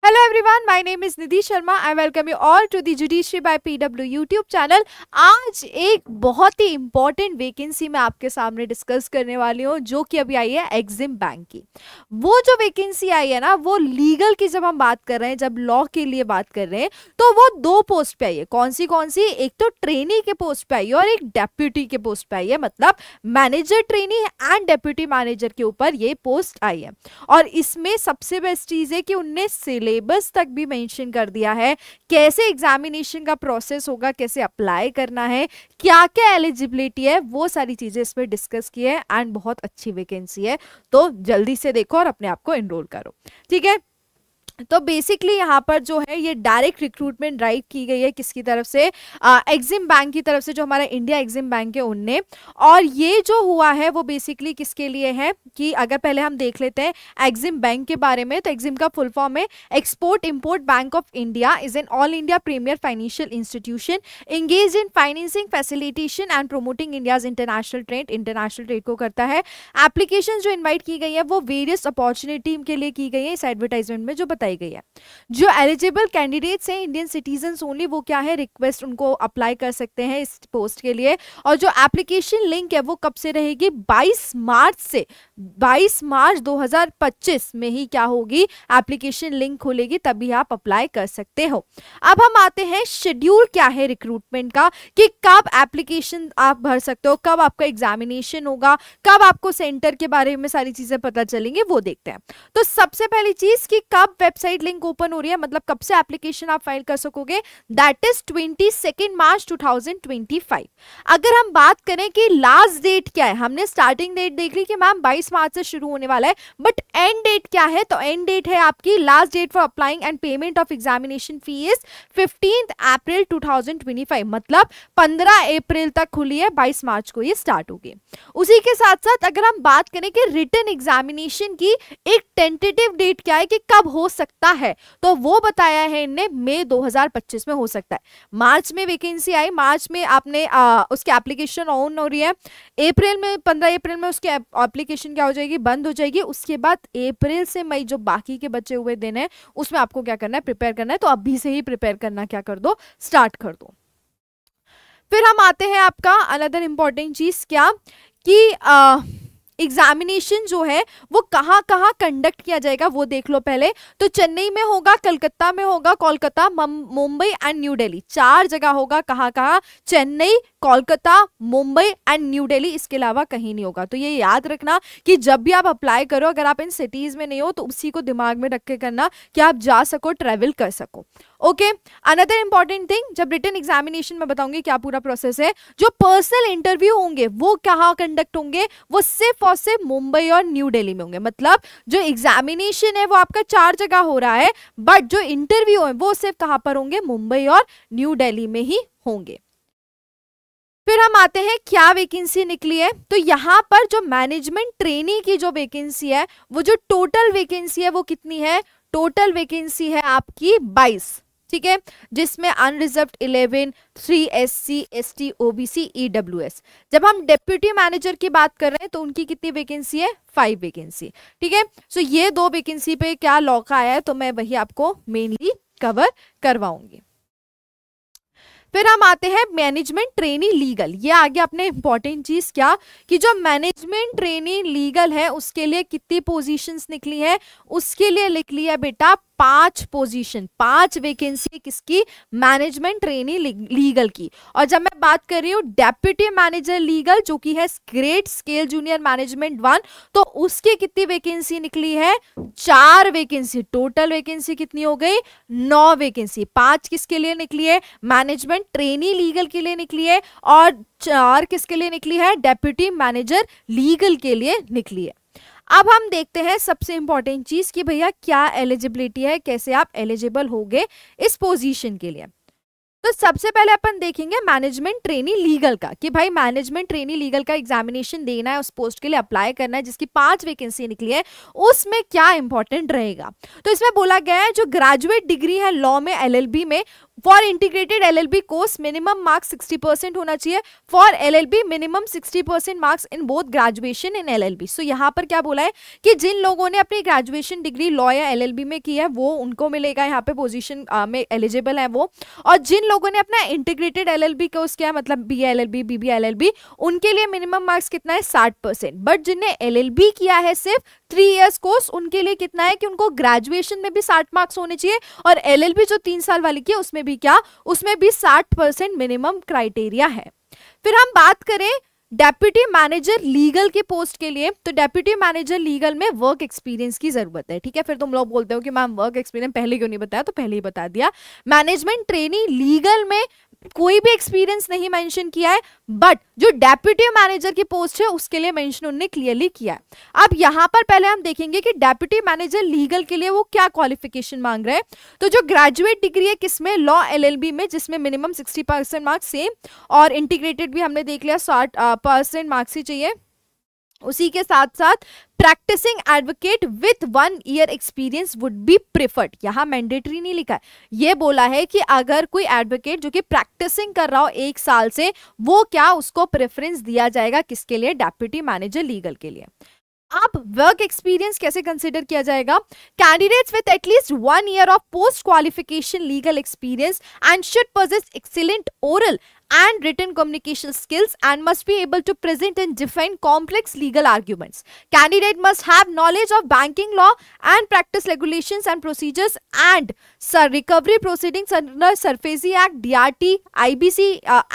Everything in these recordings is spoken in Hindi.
Hello everyone, my name is Nidhi Sharma. I welcome you all to the Judiciary by PW YouTube channel. आज एक बहुत ही इम्पॉर्टेंट वैकेंसी मैं आपके सामने डिस्कस करने वाली हूँ जो कि अभी आई है एग्जिम बैंक की। वो जो वैकेंसी आई है ना, वो लीगल की जब हम बात कर रहे हैं, जब लॉ के लिए बात कर रहे हैं, तो वो दो पोस्ट पे आई है। कौन सी? एक तो ट्रेनी के पोस्ट पे आई है और एक डेप्यूटी के पोस्ट पे आई है। मतलब manager trainee and deputy manager के ऊपर ये पोस्ट आई है। और इसमें सबसे बेस्ट चीज है कि उनने सिलेबस तक भी मेंशन कर दिया है, कैसे एग्जामिनेशन का प्रोसेस होगा, कैसे अप्लाई करना है, क्या क्या एलिजिबिलिटी है, वो सारी चीजें इसमें डिस्कस की है। एंड बहुत अच्छी वैकेंसी है, तो जल्दी से देखो और अपने आप को एनरोल करो, ठीक है। तो बेसिकली यहाँ पर जो है ये डायरेक्ट रिक्रूटमेंट ड्राइव की गई है किसकी तरफ से? एग्जिम बैंक की तरफ से, जो हमारा इंडिया एग्जिम बैंक है उनने। और ये जो हुआ है वो बेसिकली किसके लिए है कि अगर पहले हम देख लेते हैं एग्जिम बैंक के बारे में, तो एग्जिम का फुल फॉर्म है export import bank of India, is an all India premier financial institution engage in financing facilitation and promoting India's international trade को करता है। एप्लीकेशन जो इन्वाइट की गई है वो वेरियस अपॉर्चुनिटी के लिए की गई है। इस एडवर्टाइजमेंट में जो बताई गई है, जो एलिजिबल कैंडिडेट्स हैं इंडियन सिटीजंस ओनली, वो क्या है, रिक्वेस्ट उनको अप्लाई कर सकते हैं इस पोस्ट के लिए। और जो एप्लीकेशन लिंक है वो कब से रहेगी? 22 मार्च से 22 मार्च 2025 में ही क्या होगी, एप्लीकेशन लिंक खुलेगी, तभी आप अप्लाई कर सकते हो। अब हम आते हैं शेड्यूल क्या है रिक्रूटमेंट का, कि कब एप्लीकेशन आप भर सकते हो, कब आपका एग्जामिनेशन होगा, कब आपको सेंटर के बारे में सारी चीजें पता चलेंगी, वो देखते हैं। तो सबसे पहली चीज कि कब वेबसाइट लिंक ओपन हो रही है, मतलब कब से एप्लीकेशन आप फाइल कर सकोगे, दैट इज 22 मार्च 2025। अगर हम बात करें कि लास्ट डेट क्या है, हमने स्टार्टिंग डेट देख ली कि मैम 22 मार्च से शुरू होने वाला है, बट एंड डेट क्या है? तो एंड डेट है आपकी, last date for applying and payment of examination fee is 15 April 2025। मतलब 15 अप्रैल तक खुली है, 22 मार्च को ये स्टार्ट होगी। उसी के साथ साथ अगर हम बात करें कि रिटन एग्जामिनेशन की एक टेंटेटिव डेट क्या है कि कब हो सकता है, तो वो बताया है इनने मई 2025 में हो सकता है। मार्च में वैकेंसी आई, मार्च में आपने उसके एप्लीकेशन ऑन हो रही है, अप्रैल में 15 अप्रैल में उसकी एप्लीकेशन क्या हो जाएगी, बंद हो जाएगी। उसके बाद अप्रैल से मई जो बाकी के बचे हुए दिन है उसमें आपको क्या करना है, प्रिपेयर करना है। तो अभी से ही प्रिपेयर करना क्या कर दो, स्टार्ट कर दो। फिर हम आते हैं आपका अनदर इंपॉर्टेंट चीज क्या, कि एग्जामिनेशन जो है वो कहाँ कहाँ कंडक्ट किया जाएगा वो देख लो पहले। तो चेन्नई में होगा, कलकत्ता में होगा, कोलकाता, मुंबई एंड न्यू दिल्ली, 4 जगह होगा। कहाँ कहाँ? चेन्नई, कोलकाता, मुंबई एंड न्यू दिल्ली, इसके अलावा कहीं नहीं होगा। तो ये याद रखना कि जब भी आप अप्लाई करो, अगर आप इन सिटीज में नहीं हो तो उसी को दिमाग में रख के करना कि आप जा सको, ट्रेवल कर सको। ओके, अनदर इंपॉर्टेंट थिंग, जब रिटन एग्जामिनेशन में बताऊंगी क्या पूरा प्रोसेस है। जो पर्सनल इंटरव्यू होंगे वो कहाँ कंडक्ट होंगे, वो सिर्फ और सिर्फ मुंबई और न्यू दिल्ली में होंगे। मतलब जो एग्जामिनेशन है वो आपका 4 जगह हो रहा है, बट जो इंटरव्यू है वो सिर्फ कहां पर होंगे, मुंबई और न्यू दिल्ली में ही होंगे। फिर हम आते हैं क्या वैकेंसी निकली है। तो यहाँ पर जो मैनेजमेंट ट्रेनी की जो वैकेंसी है, वो जो टोटल वैकेंसी है वो कितनी है? टोटल वैकेंसी है आपकी 22, ठीक है, जिसमें unreserved 11, 3 SC ST OBC EWS। जब हम डेप्यूटी मैनेजर की बात कर रहे हैं तो उनकी कितनी वैकेंसी है? 5 वैकेंसी, ठीक है। सो ये 2 वैकेंसी पे क्या लॉ का आया है, तो मैं वही आपको मेनली कवर करवाऊंगी। फिर हम आते हैं मैनेजमेंट ट्रेनी लीगल। ये आ गया अपने इंपॉर्टेंट चीज क्या, कि जो मैनेजमेंट ट्रेनी लीगल है उसके लिए कितनी पोजीशंस निकली है? उसके लिए लिख लिया बेटा 5 पोजीशन, 5 वैकेंसी किसकी? मैनेजमेंट ट्रेनी लीगल की। और जब मैं बात कर रही हूँ डेप्यूटी मैनेजर लीगल, जो कि है ग्रेड स्केल जूनियर मैनेजमेंट 1, तो उसकी कितनी वैकेंसी निकली है? 4 वैकेंसी। टोटल वैकेंसी कितनी हो गई? 9 वैकेंसी। 5 किसके लिए निकली है? मैनेजमेंट ट्रेनी लीगल के लिए निकली है, और 4 किसके लिए निकली है? डेप्यूटी मैनेजर लीगल के लिए निकली है। अब हम देखते हैं सबसे इंपॉर्टेंट चीज कि भैया क्या एलिजिबिलिटी है, कैसे आप एलिजिबल होगे इस पोजीशन के लिए। तो सबसे पहले अपन देखेंगे मैनेजमेंट ट्रेनी लीगल का, कि भाई मैनेजमेंट ट्रेनी लीगल का एग्जामिनेशन देना है, उस पोस्ट के लिए अप्लाई करना है जिसकी 5 वैकेंसी निकली है, उसमें क्या इंपॉर्टेंट रहेगा। तो इसमें बोला गया है जो ग्रेजुएट डिग्री है लॉ में, LLB में, for integrated LLB course minimum marks 60% होना चाहिए। For LLB minimum 60% marks in both graduation in LLB. So यहाँ पर क्या बोला है कि जिन लोगों ने अपनी ग्रेजुएशन डिग्री लॉ या एलएलबी में की है वो उनको मिलेगा यहाँ पे पोजीशन में एलिजिबल है वो, और जिन लोगों ने अपना इंटीग्रेटेड एलएलबी कोर्स किया मतलब बी एलएलबी बीबी एलएलबी उनके लिए मिनिमम मार्क्स कितना है 60%। बट जिनने एलएलबी किया है सिर्फ 3 इयर्स कोर्स उनके लिए कितना है कि उनको ग्रेजुएशन में भी 60 मार्क्स होने चाहिए, और एलएलबी जो 3 साल वाली की है उसमें भी क्या, उसमें भी 60% मिनिमम क्राइटेरिया है। फिर हम बात करें डेप्यूटी मैनेजर लीगल के पोस्ट के लिए, तो डेप्यूटी मैनेजर लीगल में वर्क एक्सपीरियंस की जरूरत है। ठीक है, फिर तुम लोग बोलते हो कि मैम वर्क एक्सपीरियंस पहले क्यों नहीं बताया, तो पहले ही बता दिया। मैनेजमेंट ट्रेनी लीगल में कोई भी एक्सपीरियंस नहीं मेंशन किया है, बट जो डेप्यूटी मैनेजर की पोस्ट है उसके लिए मेंशन उन्होंने क्लियरली किया है। अब यहां पर पहले हम देखेंगे कि डेप्यूटी मैनेजर लीगल के लिए वो क्या क्वालिफिकेशन मांग रहे हैं। तो जो ग्रेजुएट डिग्री है किसमें, लॉ एलएलबी में, जिसमें मिनिमम 60% मार्क्स सेम, और इंटीग्रेटेड भी हमने देख लिया 60% मार्क्स ही चाहिए। उसी के साथ साथ practising advocate with 1 year experience would be preferred. यहां मैंडेटरी नहीं लिखा है, ये बोला है कि अगर कोई एडवोकेट जो कि प्रैक्टिसिंग कर रहा हो 1 साल से, वो क्या उसको प्रेफरेंस दिया जाएगा, किसके लिए, डेप्यूटी मैनेजर लीगल के लिए। अब वर्क एक्सपीरियंस कैसे कंसीडर किया जाएगा, candidates with at least 1 year of post qualification legal experience and should possess excellent oral and written communication skills and must be able to present and defend complex legal arguments. Candidate must have knowledge of banking law and practice regulations and procedures and recovery proceedings under SARFAESI Act, DRT, IBC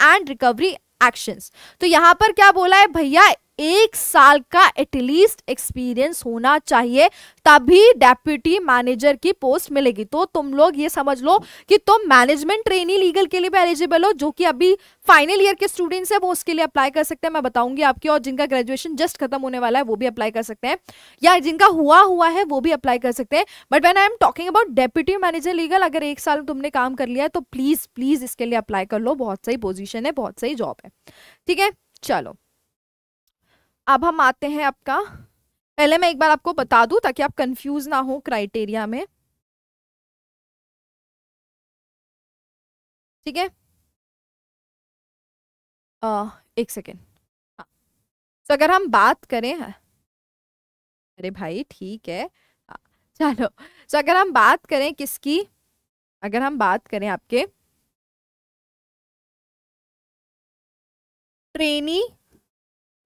and recovery actions. तो यहाँ पर क्या बोला है भैया, 1 साल का एटलीस्ट एक्सपीरियंस होना चाहिए तभी डेप्यूटी मैनेजर की पोस्ट मिलेगी। तो तुम लोग ये समझ लो कि तुम मैनेजमेंट ट्रेनी लीगल के लिए भी एलिजिबल हो, जो कि अभी फाइनल ईयर के स्टूडेंट्स है वो उसके लिए अप्लाई कर सकते हैं, मैं बताऊंगी आपकी, और जिनका ग्रेजुएशन जस्ट खत्म होने वाला है वो भी अप्लाई कर सकते हैं, या जिनका हुआ है वो भी अप्लाई कर सकते हैं। But when I am talking about deputy manager legal, अगर 1 साल तुमने काम कर लिया है तो प्लीज प्लीज इसके लिए अप्लाई कर लो, बहुत सही पोजीशन है, बहुत सही जॉब है। ठीक है, चलो अब हम आते हैं आपका, पहले मैं एक बार आपको बता दूं ताकि आप कंफ्यूज ना हो क्राइटेरिया में। ठीक है, 1 सेकेंड। हाँ, तो अगर हम बात करें, अरे भाई ठीक है, हाँ, चलो, तो अगर हम बात करें किसकी, अगर हम बात करें आपके ट्रेनी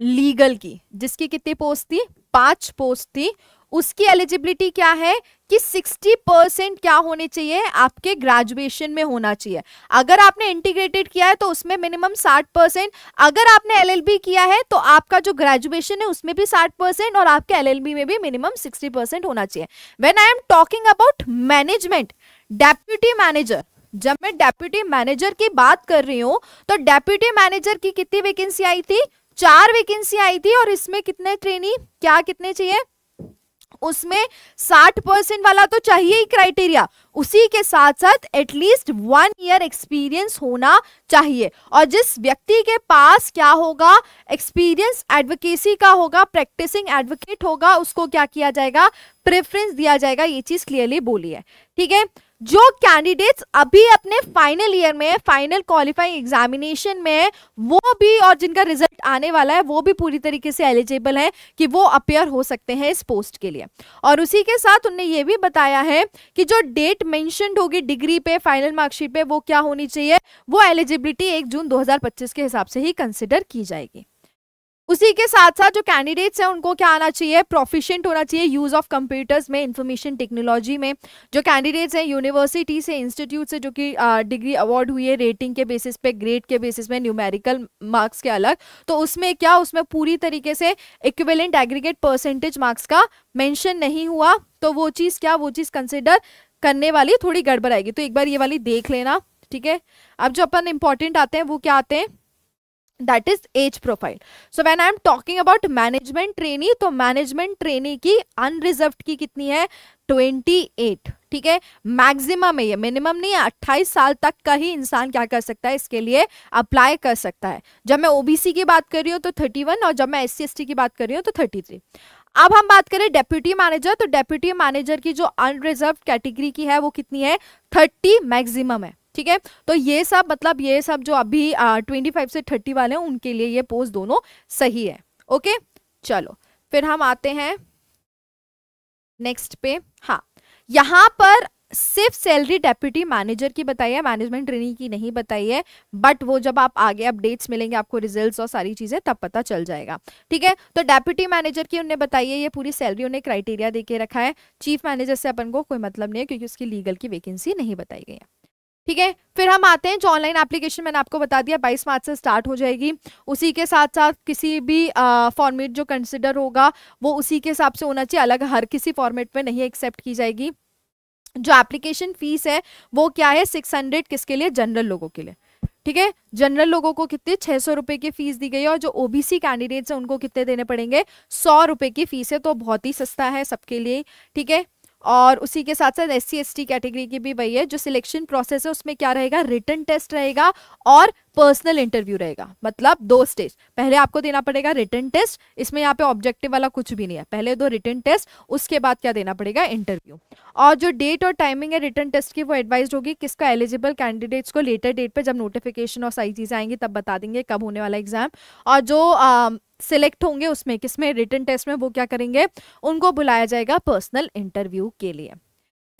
लीगल की, जिसकी कितनी पोस्ट थी, 5 पोस्ट थी, उसकी एलिजिबिलिटी क्या है कि 60% क्या होने चाहिए, आपके ग्रेजुएशन में होना चाहिए। अगर आपने इंटीग्रेटेड किया है तो उसमें मिनिमम 60%, अगर आपने एलएलबी किया है तो आपका जो ग्रेजुएशन है उसमें भी 60% और आपके एलएलबी में भी मिनिमम 60% होना चाहिए। When I am talking about management deputy manager, जब मैं डेप्यूटी मैनेजर की बात कर रही हूं तो डेप्यूटी मैनेजर की कितनी वैकेंसी आई थी, 4 वैकेंसी आई थी, और इसमें कितने ट्रेनी, क्या कितने चाहिए, उसमें 60% वाला तो चाहिए ही क्राइटेरिया, उसी के साथ साथ एटलीस्ट 1 ईयर एक्सपीरियंस होना चाहिए। और जिस व्यक्ति के पास क्या होगा, एक्सपीरियंस एडवोकेसी का होगा, प्रैक्टिसिंग एडवोकेट होगा, उसको क्या किया जाएगा, प्रेफरेंस दिया जाएगा। ये चीज क्लियरली बोली है। ठीक है, जो कैंडिडेट्स अभी अपने फाइनल ईयर में, फाइनल क्वालिफाइंग एग्जामिनेशन में है, वो भी, और जिनका रिजल्ट आने वाला है वो भी पूरी तरीके से एलिजिबल है कि वो अपेयर हो सकते हैं इस पोस्ट के लिए। और उसी के साथ उन्होंने ये भी बताया है कि जो डेट मेंशन्ड होगी डिग्री पे, फाइनल मार्कशीट पे, वो क्या होनी चाहिए, वो एलिजिबिलिटी 1 जून 2025 के हिसाब से ही कंसिडर की जाएगी। उसी के साथ साथ जो कैंडिडेट्स हैं उनको क्या आना चाहिए, प्रोफिशिएंट होना चाहिए यूज ऑफ कंप्यूटर्स में, इंफॉर्मेशन टेक्नोलॉजी में। जो कैंडिडेट्स हैं यूनिवर्सिटी से, इंस्टीट्यूट से जो कि डिग्री अवार्ड हुई है रेटिंग के बेसिस पे, ग्रेड के बेसिस पे, न्यूमेरिकल मार्क्स के अलग, तो उसमें क्या, उसमें पूरी तरीके से इक्विवेलेंट एग्रीगेट परसेंटेज मार्क्स का मेंशन नहीं हुआ, तो वो चीज़ क्या, वो चीज़ कंसिडर करने वाली थोड़ी गड़बड़ आएगी। तो एक बार ये वाली देख लेना। ठीक है, अब जो अपन इंपॉर्टेंट आते हैं वो क्या आते हैं, that is age profile. So when I am talking about management trainee, तो मैनेजमेंट ट्रेनी की अनरिजर्व्ड की कितनी है, 28। ठीक है, मैक्सिमम है ये, मिनिमम नहीं है। 28 साल तक का ही इंसान क्या कर सकता है, इसके लिए अप्लाई कर सकता है। जब मैं ओबीसी की बात कर रही हूँ तो 31, और जब मैं SC ST की बात कर रही हूँ तो 33। अब हम बात करें डेप्यूटी मैनेजर, तो डेप्यूटी मैनेजर की जो अनरिजर्व्ड कैटेगरी की है वो कितनी है, 30 मैक्सिमम है। ठीक है, तो ये सब मतलब ये सब जो अभी 25 से 30 वाले हैं उनके लिए ये पोस्ट दोनों सही है। ओके, चलो फिर हम आते हैं नेक्स्ट पे। हाँ, यहाँ पर सिर्फ सैलरी डेप्यूटी मैनेजर की बताई है, मैनेजमेंट ट्रेनिंग की नहीं बताई है, बट वो जब आप आगे अपडेट्स मिलेंगे आपको रिजल्ट्स और सारी चीजें तब पता चल जाएगा। ठीक है, तो डेप्यूटी मैनेजर की उन्हें बताई है, ये पूरी सैलरी उन्हें क्राइटेरिया देके रखा है। चीफ मैनेजर से अपन को कोई मतलब नहीं है क्योंकि उसकी लीगल की वैकेंसी नहीं बताई गई है। ठीक है, फिर हम आते हैं जो ऑनलाइन एप्लीकेशन मैंने आपको बता दिया 22 मार्च से स्टार्ट हो जाएगी। उसी के साथ साथ किसी भी फॉर्मेट जो कंसिडर होगा वो उसी के हिसाब से होना चाहिए, अलग हर किसी फॉर्मेट में नहीं एक्सेप्ट की जाएगी। जो एप्लीकेशन फीस है वो क्या है 600, किसके लिए, जनरल लोगों के लिए। ठीक है, जनरल लोगों को कितने 600 रुपए की फीस दी गई है, और जो ओबीसी कैंडिडेट्स हैं उनको कितने देने पड़ेंगे 100 रुपए की फीस है, तो बहुत ही सस्ता है सबके लिए। ठीक है, और उसी के साथ साथ SC ST कैटेगरी की भी वही है। जो सिलेक्शन प्रोसेस है उसमें क्या रहेगा, रिटन टेस्ट रहेगा और पर्सनल इंटरव्यू रहेगा, मतलब 2 स्टेज। पहले आपको देना पड़ेगा रिटन टेस्ट, इसमें यहाँ पे ऑब्जेक्टिव वाला कुछ भी नहीं है, पहले 2 रिटन टेस्ट, उसके बाद क्या देना पड़ेगा, इंटरव्यू। और जो डेट और टाइमिंग है रिटन टेस्ट की वो एडवाइज होगी किसका, एलिजिबल कैंडिडेट्स को लेटर डेट पे जब नोटिफिकेशन और सारी चीजें आएंगी तब बता देंगे कब होने वाला एग्जाम। और जो सिलेक्ट होंगे उसमें किसमें, रिटन टेस्ट में, वो क्या करेंगे, उनको बुलाया जाएगा पर्सनल इंटरव्यू के लिए।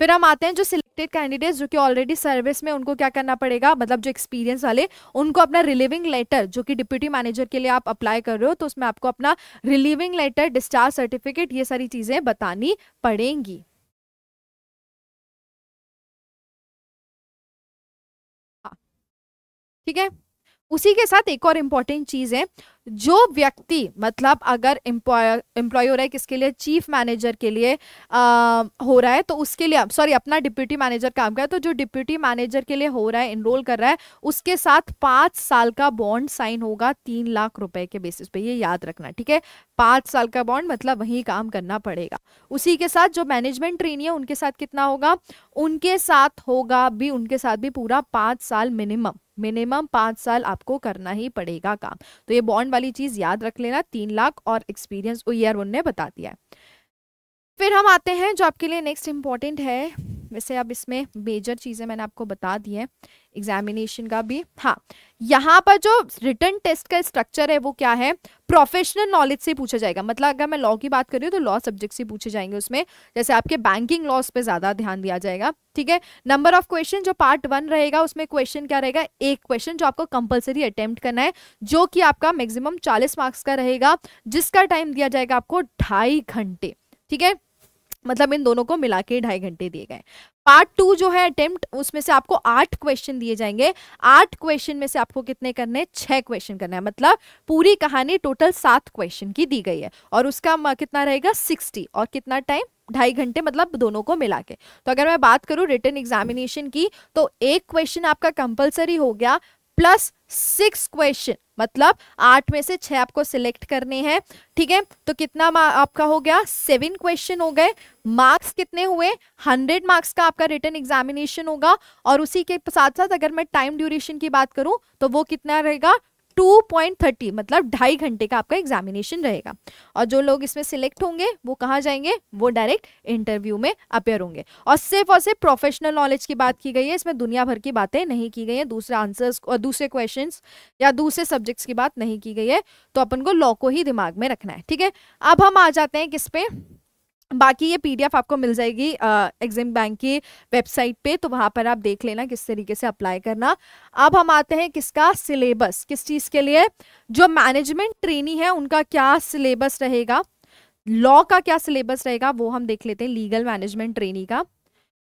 फिर हम आते हैं जो सिलेक्टेड कैंडिडेट्स जो कि ऑलरेडी सर्विस में, उनको क्या करना पड़ेगा, मतलब जो एक्सपीरियंस वाले, उनको अपना रिलीविंग लेटर, जो कि डिप्यूटी मैनेजर के लिए आप अप्लाई कर रहे हो तो उसमें आपको अपना रिलीविंग लेटर, डिस्चार्ज सर्टिफिकेट, ये सारी चीजें बतानी पड़ेंगी। हाँ, ठीक है, उसी के साथ एक और इम्पॉर्टेंट चीज है, जो व्यक्ति मतलब अगर एम्प्लॉय हो रहा है किसके लिए, चीफ मैनेजर के लिए हो रहा है, तो उसके लिए सॉरी अपना डिप्यूटी मैनेजर काम कर रहा है, तो जो डिप्यूटी मैनेजर के लिए हो रहा है, इनरोल कर रहा है, उसके साथ 5 साल का बॉन्ड साइन होगा 3 लाख रुपए के बेसिस पे, ये याद रखना। ठीक है, 5 साल का बॉन्ड मतलब वही काम करना पड़ेगा। उसी के साथ जो मैनेजमेंट ट्रेनी है उनके साथ कितना होगा, उनके साथ होगा भी, उनके साथ भी पूरा 5 साल मिनिमम 5 साल आपको करना ही पड़ेगा काम। तो ये बॉन्ड वाली चीज याद रख लेना, 3 लाख और एक्सपीरियंस ईयर उन्होंने बता दिया है। फिर हम आते हैं जो आपके लिए नेक्स्ट इंपॉर्टेंट है, वैसे अब इसमें मेजर चीजें मैंने आपको बता दी है, एग्जामिनेशन का भी। हाँ, यहाँ पर जो रिटन टेस्ट का स्ट्रक्चर है वो क्या है, प्रोफेशनल नॉलेज से पूछा जाएगा, मतलब अगर मैं लॉ की बात कर रही हूँ तो लॉ सब्जेक्ट से पूछे जाएंगे उसमें, जैसे आपके बैंकिंग लॉस पे ज्यादा ध्यान दिया जाएगा। ठीक है, नंबर ऑफ क्वेश्चन जो पार्ट 1 रहेगा उसमें क्वेश्चन क्या रहेगा, एक क्वेश्चन जो आपको कंपलसरी अटेम्प्ट करना है, जो कि आपका मैक्सिमम 40 मार्क्स का रहेगा, जिसका टाइम दिया जाएगा आपको 2.5 घंटे। ठीक है, मतलब इन दोनों को मिला के 2.5 घंटे दिए गए। पार्ट 2 जो है अटेम्प्ट, उसमें से आपको 8 क्वेश्चन दिए जाएंगे, 8 क्वेश्चन में से आपको कितने करने हैं, 6 क्वेश्चन करना है, मतलब पूरी कहानी टोटल 7 क्वेश्चन की दी गई है, और उसका कितना रहेगा 60, और कितना टाइम 2.5 घंटे, मतलब दोनों को मिला के। तो अगर मैं बात करूं रिटन एग्जामिनेशन की, तो एक क्वेश्चन आपका कंपलसरी हो गया, प्लस 6 क्वेश्चन, मतलब 8 में से 6 आपको सिलेक्ट करने हैं। ठीक है, तो कितना आपका हो गया, 7 क्वेश्चन हो गए। मार्क्स कितने हुए, 100 मार्क्स का आपका रिटन एग्जामिनेशन होगा, और उसी के साथ साथ अगर मैं टाइम ड्यूरेशन की बात करूं तो वो कितना रहेगा 2.30, मतलब 2.5 घंटे का आपका एग्जामिनेशन रहेगा। और जो लोग इसमें सिलेक्ट होंगे वो कहाँ जाएंगे, वो डायरेक्ट इंटरव्यू में अपेयर होंगे। और सिर्फ प्रोफेशनल नॉलेज की बात की गई है, इसमें दुनिया भर की बातें नहीं की गई है, दूसरे आंसर्स और दूसरे क्वेश्चंस या दूसरे सब्जेक्ट्स की बात नहीं की गई है, तो अपन को लॉ को ही दिमाग में रखना है। ठीक है, अब हम आ जाते हैं किस पे, बाकी ये PDF आपको मिल जाएगी एग्जाम बैंक की वेबसाइट पे, तो वहां पर आप देख लेना किस तरीके से अप्लाई करना। अब हम आते हैं किसका, सिलेबस, किस चीज के लिए, जो मैनेजमेंट ट्रेनी है उनका क्या सिलेबस रहेगा, लॉ का क्या सिलेबस रहेगा वो हम देख लेते हैं, लीगल मैनेजमेंट ट्रेनी का।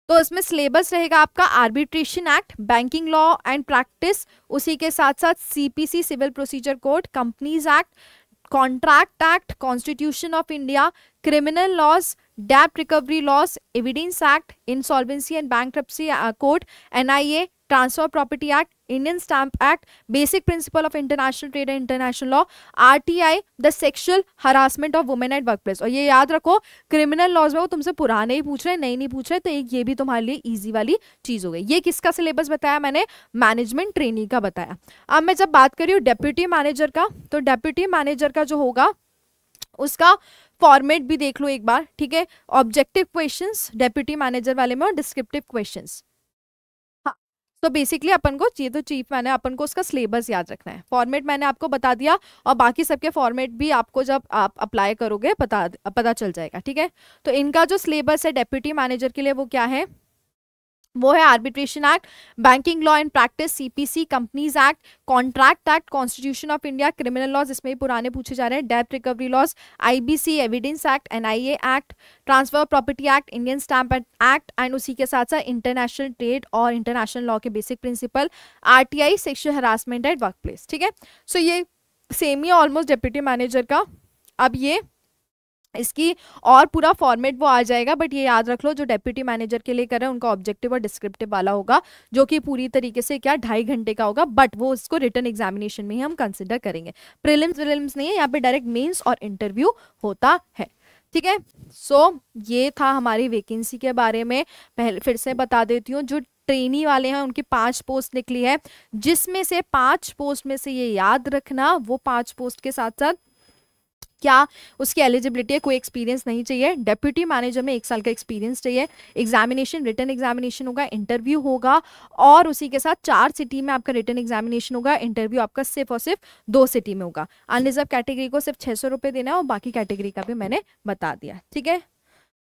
तो इसमें सिलेबस रहेगा आपका arbitration act, banking law and practice, उसी के साथ साथ CPC civil procedure code, companies act, contract act, constitution of India, criminal laws, डेब्ट recovery laws, evidence act, insolvency and bankruptcy code, NIA, transfer property act, Indian stamp act, basic principle of international trade and international law, RTI, the sexual harassment of women at workplace. और ये याद रखो, क्रिमिनल लॉज में वो तुमसे पुराने ही पूछ रहे, नए नहीं पूछ रहे, तो एक ये भी तुम्हारे लिए इजी वाली चीज हो गई। ये किसका सिलेबस बताया मैंने, मैनेजमेंट ट्रेनी का बताया। अब मैं जब बात कर रही हूँ डेप्यूटी मैनेजर का, तो डेप्यूटी मैनेजर का जो होगा उसका फॉर्मेट भी देख लो एक बार। ठीक है, ऑब्जेक्टिव क्वेश्चंस डेप्यूटी मैनेजर वाले में और डिस्क्रिप्टिव क्वेश्चंस। हाँ, तो बेसिकली अपन को ये तो चीफ मैंने अपन को उसका सिलेबस याद रखना है, फॉर्मेट मैंने आपको बता दिया और बाकी सबके फॉर्मेट भी आपको जब आप अप्लाई करोगे पता चल जाएगा, ठीक है। तो इनका जो सिलेबस है डेप्यूटी मैनेजर के लिए वो क्या है, वो है arbitration act, banking law and practice, CPC, companies act, contract act, constitution of India, criminal laws इसमें भी पुराने पूछे जा रहे हैं, डेब्ट recovery laws, IBC, evidence act, NIA act, transfer property act, Indian stamp act and उसी के साथ साथ इंटरनेशनल ट्रेड और इंटरनेशनल लॉ के basic principle, RTI, sexual harassment at work place, ठीक है। सो ये सेम ही ऑलमोस्ट डेप्यूटी मैनेजर का। अब ये इसकी और पूरा फॉर्मेट वो आ जाएगा, बट ये याद रख लो जो डेप्यूटी मैनेजर के लिए कर रहे हैं उनका ऑब्जेक्टिव और डिस्क्रिप्टिव वाला होगा, जो कि पूरी तरीके से क्या 2.5 घंटे का होगा, बट वो इसको रिटन एग्जामिनेशन में ही हम कंसिडर करेंगे। प्रीलिम्स विलिम्स नहीं है यहाँ पे, डायरेक्ट मेंस और इंटरव्यू होता है, ठीक है। सो ये था हमारी वैकेंसी के बारे में। पहले फिर से बता देती हूँ, जो ट्रेनी वाले हैं उनकी 5 पोस्ट निकली है, जिसमें से 5 पोस्ट में से ये याद रखना, वो 5 पोस्ट के साथ साथ क्या उसकी एलिजिबिलिटी है, कोई एक्सपीरियंस नहीं चाहिए, डेप्यूटी मैनेजर में 1 साल का एक्सपीरियंस चाहिए, एग्जामिनेशन रिटन एग्जामिनेशन होगा, इंटरव्यू होगा, और उसी के साथ 4 सिटी में आपका रिटन एग्जामिनेशन होगा, इंटरव्यू आपका सिर्फ और सिर्फ 2 सिटी में होगा। अनरिजर्व कैटेगरी को सिर्फ 600 रुपये देना है और बाकी कैटेगरी का भी मैंने बता दिया, ठीक है।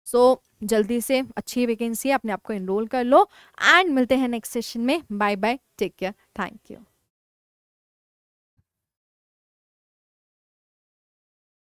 सो जल्दी से अच्छी वैकेंसी है, अपने आप को एनरोल कर लो एंड मिलते हैं नेक्स्ट सेशन में। Bye bye, take care, thank you.